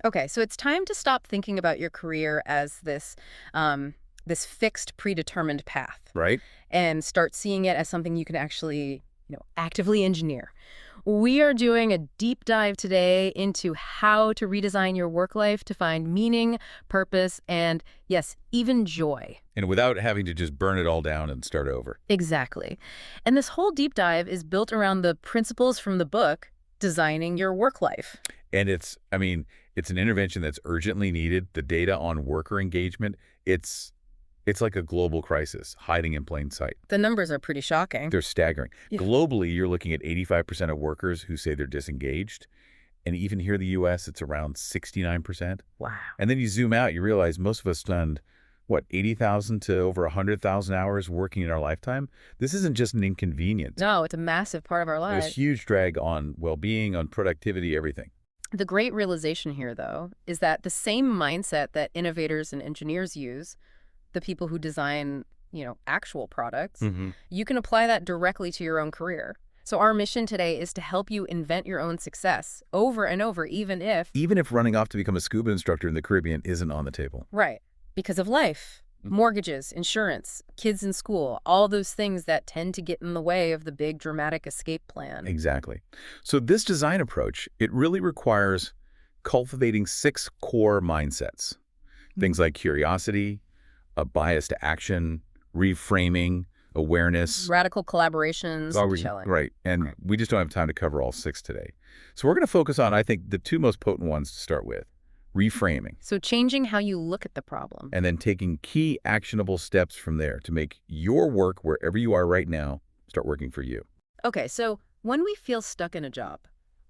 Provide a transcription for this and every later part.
Okay, so it's time to stop thinking about your career as this fixed, predetermined path, Right? and start seeing it as something you can actually, actively engineer. We are doing a deep dive today into how to redesign your work life to find meaning, purpose, and yes, even joy. And without having to just burn it all down and start over. Exactly. And this whole deep dive is built around the principles from the book, Designing Your Work Life. And it's an intervention that's urgently needed. The data on worker engagement, it's like a global crisis hiding in plain sight. The numbers are pretty shocking. They're staggering. Yeah. Globally, you're looking at 85% of workers who say they're disengaged. And even here in the U.S., it's around 69%. Wow. And then you zoom out, you realize most of us spend, what, 80,000 to over 100,000 hours working in our lifetime? This isn't just an inconvenience. No, it's a massive part of our There's lives. huge drag on well-being, on productivity, everything. The great realization here, though, is that the same mindset that innovators and engineers use, the people who design, actual products, you can apply that directly to your own career. So our mission today is to help you invent your own success over and over, even if Running off to become a scuba instructor in the Caribbean isn't on the table. right, because of life, mortgages, insurance, kids in school, all those things that tend to get in the way of the big dramatic escape plan. Exactly. So this design approach, it really requires cultivating 6 core mindsets. Things like curiosity, a bias to action, reframing, awareness. Radical collaborations, chilling. Right. And we just don't have time to cover all 6 today. So we're going to focus on, I think, the 2 most potent ones to start with. Reframing, So changing how you look at the problem. and then taking key actionable steps from there to make your work wherever you are right now start working for you. Okay, so when we feel stuck in a job,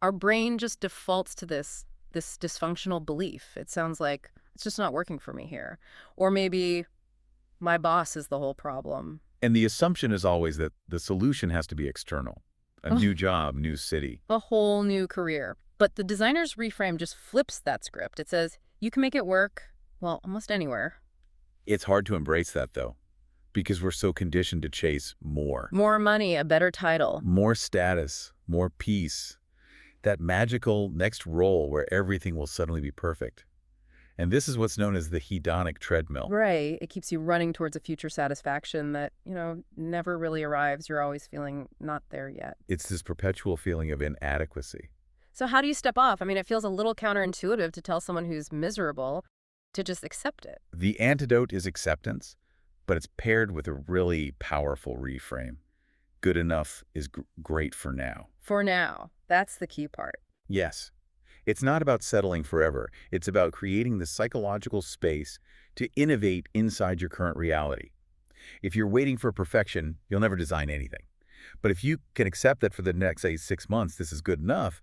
our brain just defaults to this dysfunctional belief. It sounds like it's just not working for me here. Or maybe my boss is the whole problem. And the assumption is always that the solution has to be external. A new job, new city. A whole new career. But the designer's reframe just flips that script. It says, you can make it work, well, almost anywhere. It's hard to embrace that, though, because we're so conditioned to chase more. More money, a better title. More status, more peace. That magical next role where everything will suddenly be perfect. And this is what's known as the hedonic treadmill. Right. It keeps you running towards a future satisfaction that, never really arrives. You're always feeling not there yet. It's this perpetual feeling of inadequacy. So how do you step off? I mean, it feels a little counterintuitive to tell someone who's miserable to just accept it. The antidote is acceptance, but it's paired with a really powerful reframe. Good enough is great for now. For now, that's the key part. Yes. It's not about settling forever. It's about creating the psychological space to innovate inside your current reality. If you're waiting for perfection, you'll never design anything. But if you can accept that for the next, say, 6 months, this is good enough,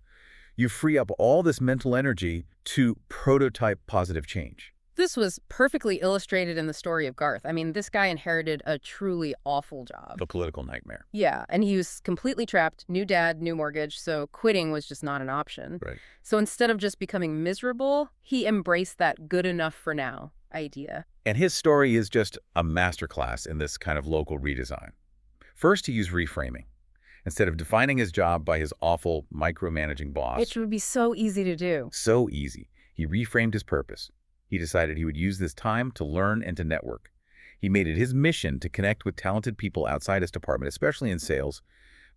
you free up all this mental energy to prototype positive change. This was perfectly illustrated in the story of Garth. I mean, this guy inherited a truly awful job. The political nightmare. Yeah, and he was completely trapped, new dad, new mortgage, so quitting was just not an option. Right. So instead of just becoming miserable, he embraced that good enough for now idea. And his story is just a masterclass in this kind of local redesign. First, he used reframing. Instead of defining his job by his awful micromanaging boss, Which would be so easy to do. so easy, he reframed his purpose. He decided he would use this time to learn and to network. He made it his mission to connect with talented people outside his department, especially in sales,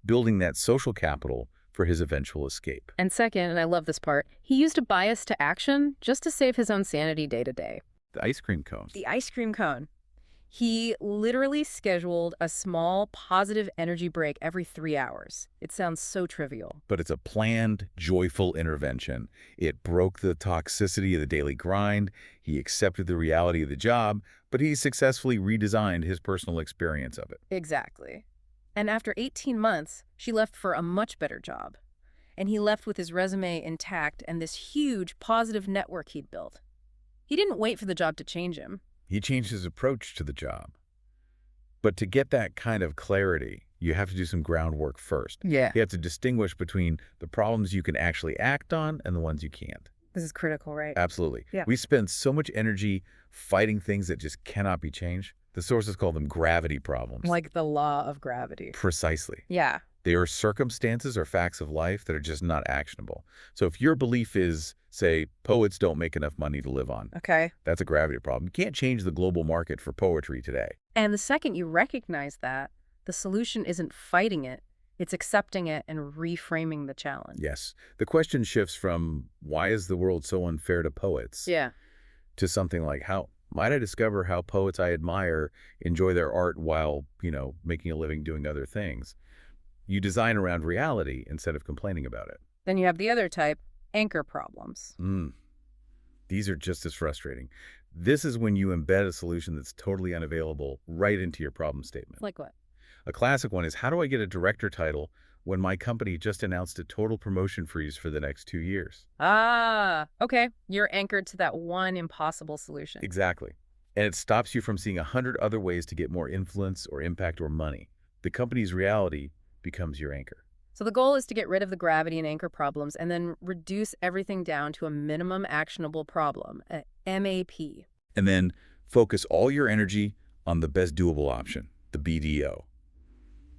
building that social capital for his eventual escape. And second, and I love this part, he used a bias to action just to save his own sanity day to day. The ice cream cone. The ice cream cone. He literally scheduled a small positive energy break every 3 hours. It sounds so trivial. But it's a planned, joyful intervention. It broke the toxicity of the daily grind. He accepted the reality of the job, but he successfully redesigned his personal experience of it. Exactly. And after 18 months, she left for a much better job. And he left with his resume intact and this huge positive network he'd built. He didn't wait for the job to change him. He changed his approach to the job. But to get that kind of clarity, you have to do some groundwork first. Yeah. You have to distinguish between the problems you can actually act on and the ones you can't. This is critical, right? Absolutely. Yeah. We spend so much energy fighting things that just cannot be changed. The sources call them gravity problems. Like the law of gravity. Precisely. Yeah. They are circumstances or facts of life that are just not actionable. So if your belief is, say, poets don't make enough money to live on, Okay. that's a gravity problem. You can't change the global market for poetry today. And the second you recognize that, the solution isn't fighting it, it's accepting it and reframing the challenge. Yes. The question shifts from, why is the world so unfair to poets? Yeah. To something like, how might I discover how poets I admire enjoy their art while, making a living doing other things? You design around reality instead of complaining about it. Then you have the other type, anchor problems. These are just as frustrating. This is when you embed a solution that's totally unavailable right into your problem statement. Like what? A classic one is, how do I get a director title when my company just announced a total promotion freeze for the next 2 years? Ah, okay. You're anchored to that one impossible solution. Exactly. And it stops you from seeing 100 other ways to get more influence or impact or money. The company's reality becomes your anchor. So the goal is to get rid of the gravity and anchor problems and then reduce everything down to a minimum actionable problem, a MAP. And then focus all your energy on the best doable option, the BDO.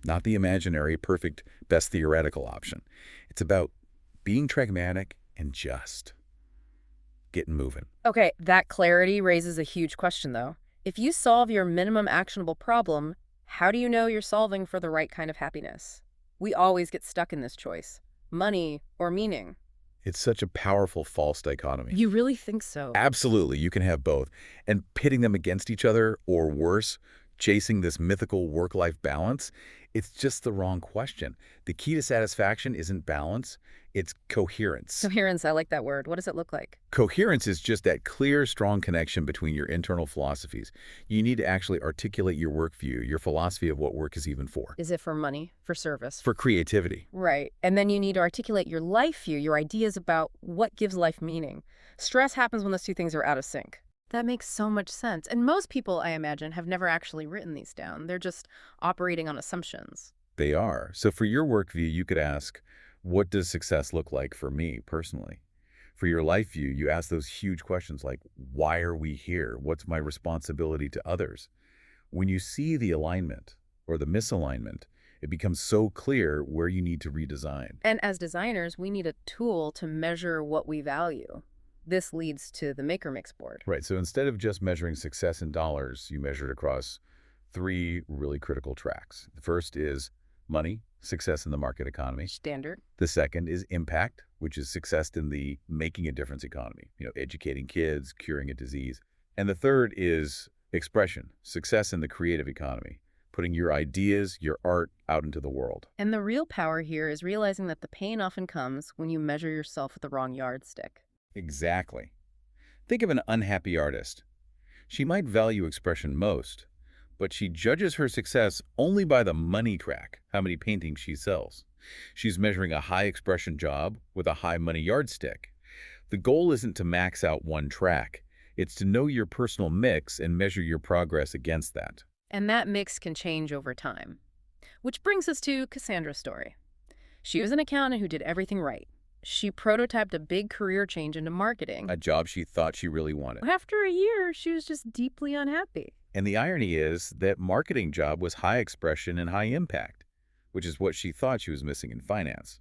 Not the imaginary, perfect, best theoretical option. It's about being pragmatic and just getting moving. Okay, that clarity raises a huge question, though. If you solve your minimum actionable problem, how do you know you're solving for the right kind of happiness? We always get stuck in this choice, money or meaning. It's such a powerful false dichotomy. You really think so? Absolutely, you can have both. And pitting them against each other, or worse, chasing this mythical work-life balance, it's just the wrong question. The key to satisfaction isn't balance, it's coherence. Coherence, I like that word. What does it look like? Coherence is just that clear, strong connection between your internal philosophies. You need to actually articulate your work view, your philosophy of what work is even for. Is it for money, for service? For creativity. Right. And then you need to articulate your life view, your ideas about what gives life meaning. Stress happens when those two things are out of sync. That makes so much sense. And most people, I imagine, have never actually written these down. They're just operating on assumptions. They are. So for your work view, you could ask, what does success look like for me personally? For your life view, you ask those huge questions like, why are we here? What's my responsibility to others? When you see the alignment or the misalignment, it becomes so clear where you need to redesign. And as designers, we need a tool to measure what we value. This leads to the Maker Mix board. Right. So instead of just measuring success in dollars, you measure it across 3 really critical tracks. The first is money, success in the market economy. Standard. The second is impact, which is success in the making a difference economy, educating kids, curing a disease. And the third is expression, success in the creative economy, putting your ideas, your art out into the world. And the real power here is realizing that the pain often comes when you measure yourself with the wrong yardstick. Exactly. Think of an unhappy artist. She might value expression most, but she judges her success only by the money track, how many paintings she sells. She's measuring a high expression job with a high money yardstick. The goal isn't to max out one track. It's to know your personal mix and measure your progress against that. And that mix can change over time. Which brings us to Cassandra's story. She was an accountant who did everything right. She prototyped a big career change into marketing. A job she thought she really wanted. After a year, she was just deeply unhappy. And the irony is that marketing job was high expression and high impact, which is what she thought she was missing in finance.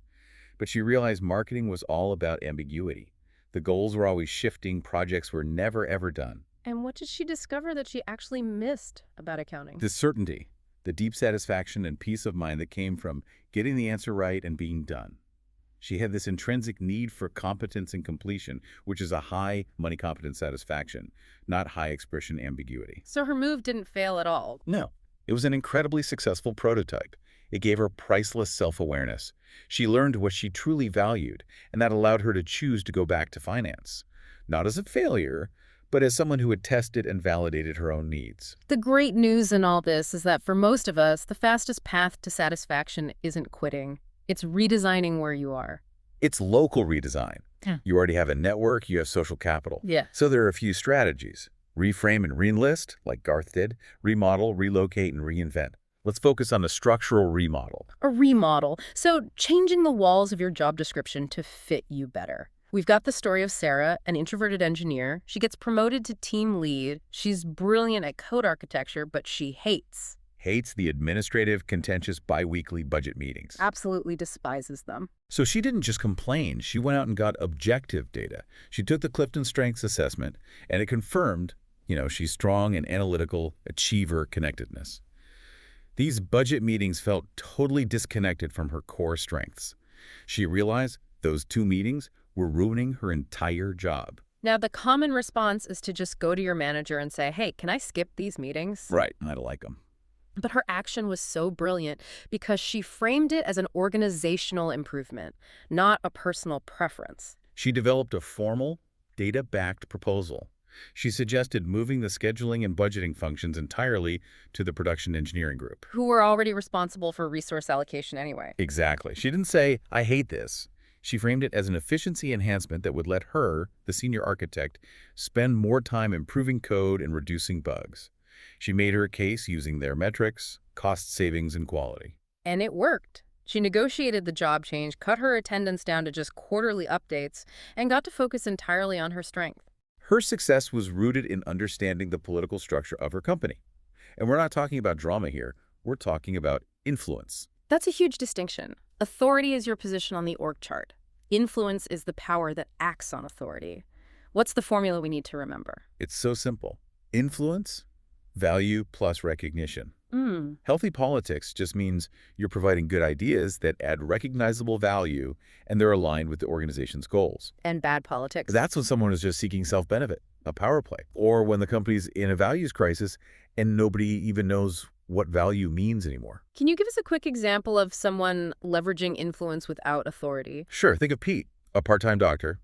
But she realized marketing was all about ambiguity. The goals were always shifting, projects were never ever done. And what did she discover that she actually missed about accounting? The certainty, the deep satisfaction and peace of mind that came from getting the answer right and being done. She had this intrinsic need for competence and completion, which is a high money competence satisfaction, not high expression ambiguity. So her move didn't fail at all. No, it was an incredibly successful prototype. It gave her priceless self-awareness. She learned what she truly valued, and that allowed her to choose to go back to finance. Not as a failure, but as someone who had tested and validated her own needs. The great news in all this is that for most of us, the fastest path to satisfaction isn't quitting. It's redesigning where you are. It's local redesign. Yeah. You already have a network, you have social capital. Yeah. So there are a few strategies. Reframe and reenlist, like Garth did. Remodel, relocate, and reinvent. Let's focus on a structural remodel. A remodel. So changing the walls of your job description to fit you better. We've got the story of Sarah, an introverted engineer. She gets promoted to team lead. She's brilliant at code architecture, but she Hates the administrative, contentious biweekly budget meetings. absolutely despises them. So she didn't just complain, she went out and got objective data. She took the Clifton Strengths Assessment, and it confirmed, she's strong in analytical, achiever connectedness. These budget meetings felt totally disconnected from her core strengths. She realized those 2 meetings were ruining her entire job. Now, the common response is to just go to your manager and say, hey, can I skip these meetings? Right, I don't like them. But her action was so brilliant because she framed it as an organizational improvement, not a personal preference. She developed a formal, data-backed proposal. She suggested moving the scheduling and budgeting functions entirely to the production engineering group. Who were already responsible for resource allocation anyway. Exactly. She didn't say, I hate this. She framed it as an efficiency enhancement that would let her, the senior architect, spend more time improving code and reducing bugs. She made her case using their metrics, cost savings, and quality. And it worked. She negotiated the job change, cut her attendance down to just quarterly updates, and got to focus entirely on her strength. Her success was rooted in understanding the political structure of her company. And we're not talking about drama here. We're talking about influence. That's a huge distinction. Authority is your position on the org chart. Influence is the power that acts on authority. What's the formula we need to remember? It's so simple. Influence, value plus recognition. Mm. Healthy politics just means you're providing good ideas that add recognizable value and they're aligned with the organization's goals. And bad politics. That's when someone is just seeking self-benefit, a power play, or when the company's in a values crisis and nobody even knows what value means anymore. Can you give us a quick example of someone leveraging influence without authority? Sure, think of Pete, a part-time doctor.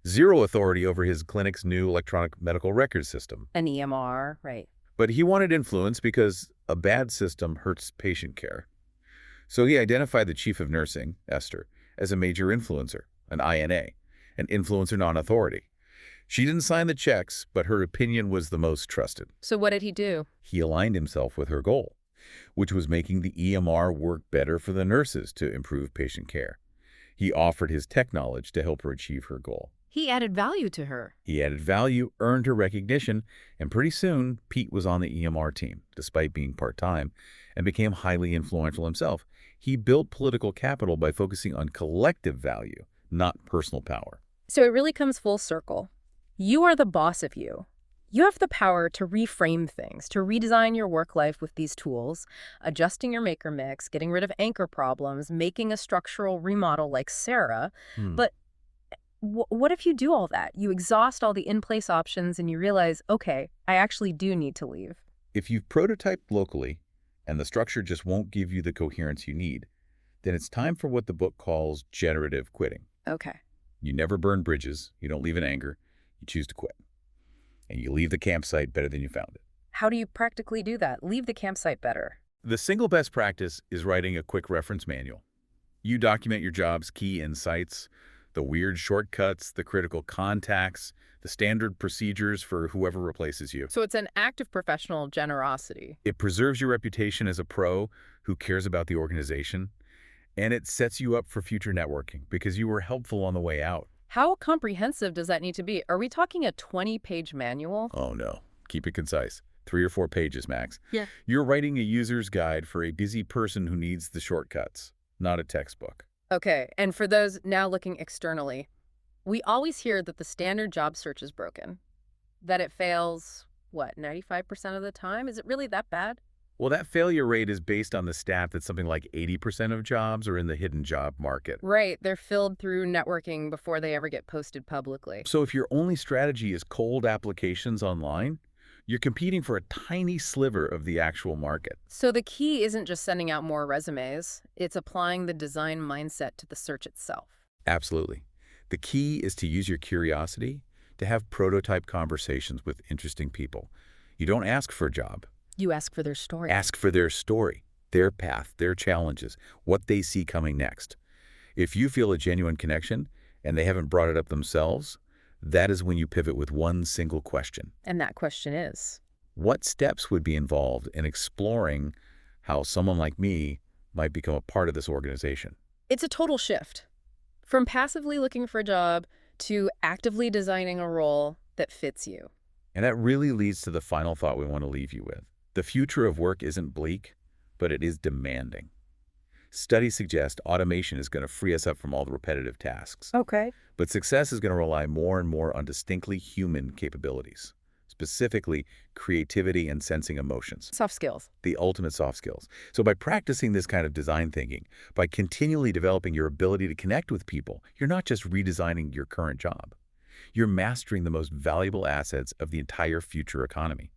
Zero authority over his clinic's new electronic medical record system. An EMR, right. But he wanted influence because a bad system hurts patient care. So he identified the chief of nursing, Esther, as a major influencer, an INA, an influencer non-authority. She didn't sign the checks, but her opinion was the most trusted. So what did he do? He aligned himself with her goal, which was making the EMR work better for the nurses to improve patient care. He offered his tech knowledge to help her achieve her goal. He added value to her. He added value, earned her recognition, and pretty soon, Pete was on the EMR team, despite being part-time, and became highly influential himself. He built political capital by focusing on collective value, not personal power. So it really comes full circle. You are the boss of you. You have the power to reframe things, to redesign your work life with these tools, adjusting your maker mix, getting rid of anchor problems, making a structural remodel like Sarah. But what if you do all that? You exhaust all the in-place options and you realize, okay, I actually do need to leave. If you've prototyped locally and the structure just won't give you the coherence you need, then it's time for what the book calls generative quitting. Okay. You never burn bridges. You don't leave in anger. You choose to quit. And you leave the campsite better than you found it. How do you practically do that? Leave the campsite better. The single best practice is writing a quick reference manual. You document your job's key insights, the weird shortcuts, the critical contacts, the standard procedures for whoever replaces you. So it's an act of professional generosity. It preserves your reputation as a pro who cares about the organization, and it sets you up for future networking because you were helpful on the way out. How comprehensive does that need to be? Are we talking a 20-page manual? Oh, no. Keep it concise. 3 or 4 pages, max. Yeah. You're writing a user's guide for a busy person who needs the shortcuts, not a textbook. Okay, and for those now looking externally, we always hear that the standard job search is broken, that it fails, 95% of the time? Is it really that bad? Well, that failure rate is based on the stat that something like 80% of jobs are in the hidden job market. Right, they're filled through networking before they ever get posted publicly. So if your only strategy is cold applications online, you're competing for a tiny sliver of the actual market. So the key isn't just sending out more resumes, it's applying the design mindset to the search itself. Absolutely. The key is to use your curiosity to have prototype conversations with interesting people. You don't ask for a job. You ask for their story. Ask for their story, their path, their challenges, what they see coming next. If you feel a genuine connection and they haven't brought it up themselves, that is when you pivot with one single question. And that question is, what steps would be involved in exploring how someone like me might become a part of this organization? it's a total shift. From passively looking for a job to actively designing a role that fits you. And that really leads to the final thought we want to leave you with. The future of work isn't bleak, but it is demanding. Studies suggest automation is going to free us up from all the repetitive tasks. Okay. But success is going to rely more and more on distinctly human capabilities, specifically creativity and sensing emotions, Soft skills. the ultimate soft skills. So by practicing this kind of design thinking, by continually developing your ability to connect with people, you're not just redesigning your current job. You're mastering the most valuable assets of the entire future economy.